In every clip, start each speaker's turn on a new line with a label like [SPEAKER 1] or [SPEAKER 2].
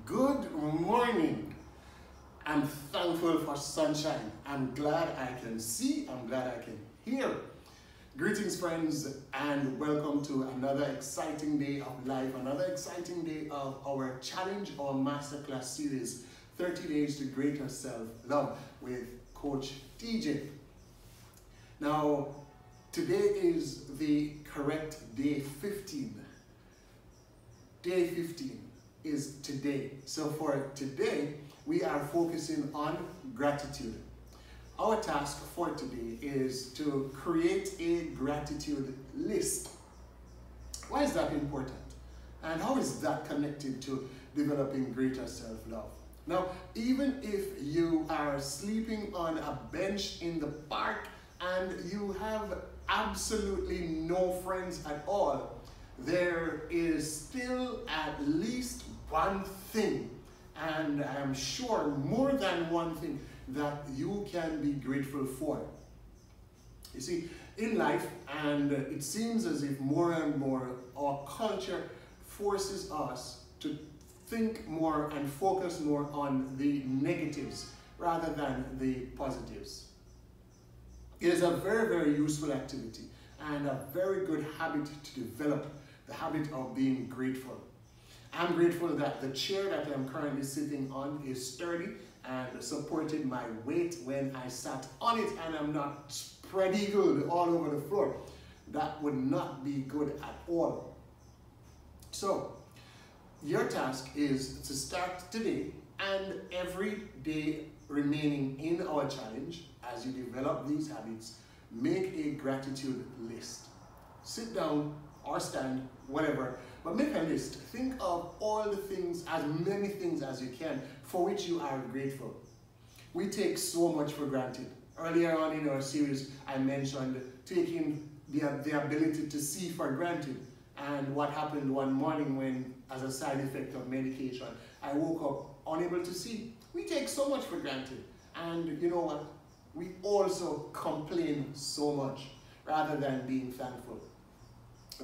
[SPEAKER 1] Good morning. I'm thankful for sunshine. I'm glad I can see. I'm glad I can hear. Greetings, friends, and welcome to another exciting day of life, another exciting day of our challenge, our masterclass series, 30 Days to Greater Self-Love with Coach TJ. Now, today is the correct day 15. Day 15 is today. So for today, we are focusing on gratitude. Our task for today is to create a gratitude list. Why is that important? And how is that connected to developing greater self-love? Now, even if you are sleeping on a bench in the park and you have absolutely no friends at all, there is still at least one thing, and I'm sure more than one thing, that you can be grateful for. You see, in life, and it seems as if more and more our culture forces us to think more and focus more on the negatives rather than the positives. It is a very, very useful activity and a very good habit to develop, the habit of being grateful. I'm grateful that the chair that I'm currently sitting on is sturdy and supported my weight when I sat on it, and I'm not spread eagled all over the floor. That would not be good at all. So, your task is to start today and every day remaining in our challenge. As you develop these habits, make a gratitude list. Sit down or stand, whatever, but make a list. Think of all the things, as many things as you can, for which you are grateful. We take so much for granted. Earlier on in our series, I mentioned taking the ability to see for granted, and what happened one morning when, as a side effect of medication, I woke up unable to see. We take so much for granted, and you know what? We also complain so much rather than being thankful.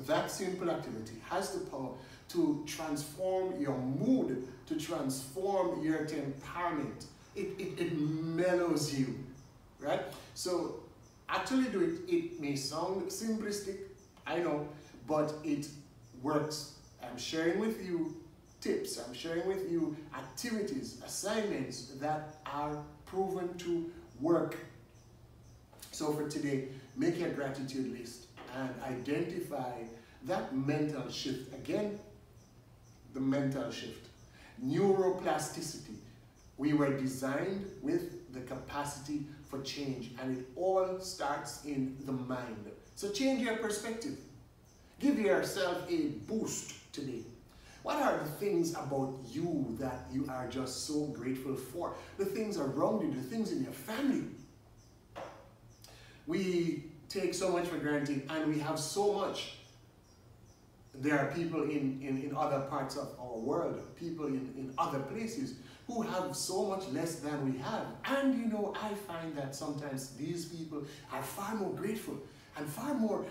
[SPEAKER 1] That simple activity has the power to transform your mood, to transform your temperament. It mellows you, right? So actually do it. It may sound simplistic, I know, but it works. I'm sharing with you tips, I'm sharing with you activities, assignments that are proven to work. So for today, make your gratitude list and identify that mental shift. Again, the mental shift. Neuroplasticity. We were designed with the capacity for change, and it all starts in the mind. So change your perspective. Give yourself a boost today. What are the things about you that you are just so grateful for? The things around you, the things in your family. We take so much for granted, and we have so much. There are people in other parts of our world, people in other places who have so much less than we have. And you know, I find that sometimes these people are far more grateful and far more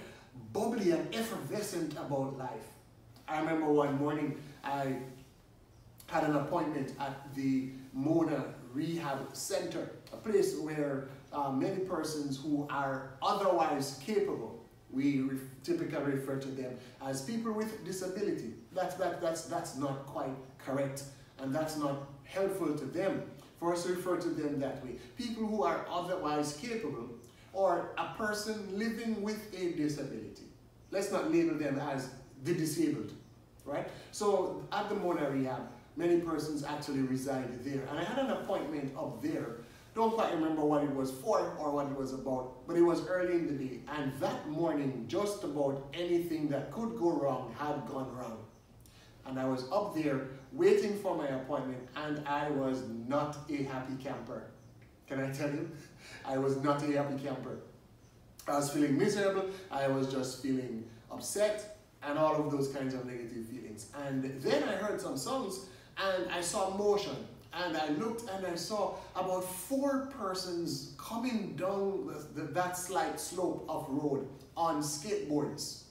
[SPEAKER 1] bubbly and effervescent about life. I remember one morning I had an appointment at the Mona Rehab Center, a place where many persons who are otherwise capable, we typically refer to them as people with disability. That's not quite correct, and that's not helpful to them for us to refer to them that way. People who are otherwise capable, or a person living with a disability. Let's not label them as the disabled, right? So at the Mona Rehab, many persons actually reside there. And I had an appointment up there. Don't quite remember what it was for or what it was about, but it was early in the day. And that morning, just about anything that could go wrong had gone wrong. And I was up there waiting for my appointment, and I was not a happy camper. Can I tell you? I was not a happy camper. I was feeling miserable. I was just feeling upset and all of those kinds of negative feelings. And then I heard some songs, and I saw motion, and I looked and I saw about 4 persons coming down that slight slope of road on skateboards.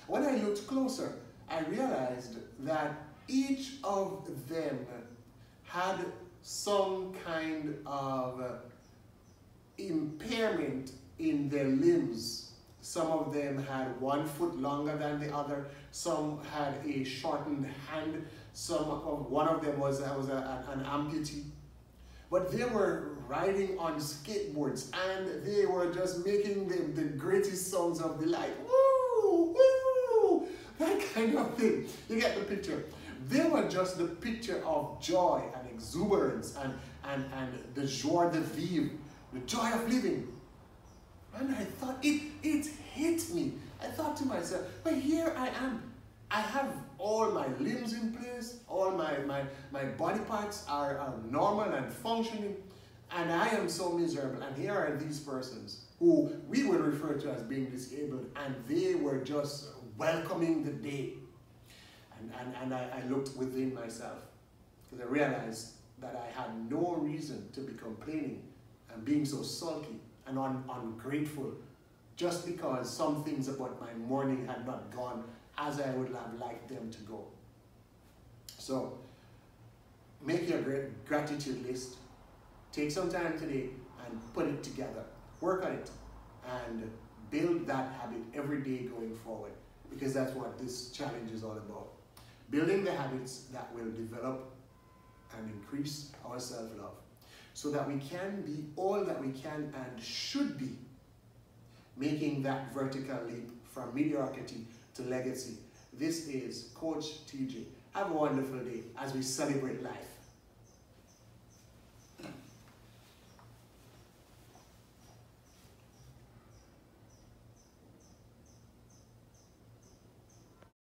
[SPEAKER 1] When I looked closer, I realized that each of them had some kind of impairment in their limbs. Some of them had 1 foot longer than the other. Some had a shortened hand. One of them was an amputee. But they were riding on skateboards and they were just making the greatest songs of the life. Woo! Woo! That kind of thing. You get the picture. They were just the picture of joy and exuberance and the joie de vivre, the joy of living. And I thought, it hit me. I thought to myself, but here I am. I have all my limbs in place, all my body parts are normal and functioning, and I am so miserable. And here are these persons who we would refer to as being disabled, and they were just welcoming the day. And I looked within myself, because I realized that I had no reason to be complaining and being so sulky and ungrateful just because some things about my morning had not gone as I would have liked them to go. So, make your gratitude list. Take some time today and put it together. Work on it and build that habit every day going forward, because that's what this challenge is all about. Building the habits that will develop and increase our self-love so that we can be all that we can and should be, making that vertical leap from mediocrity to legacy. This is Coach TJ. Have a wonderful day as we celebrate life.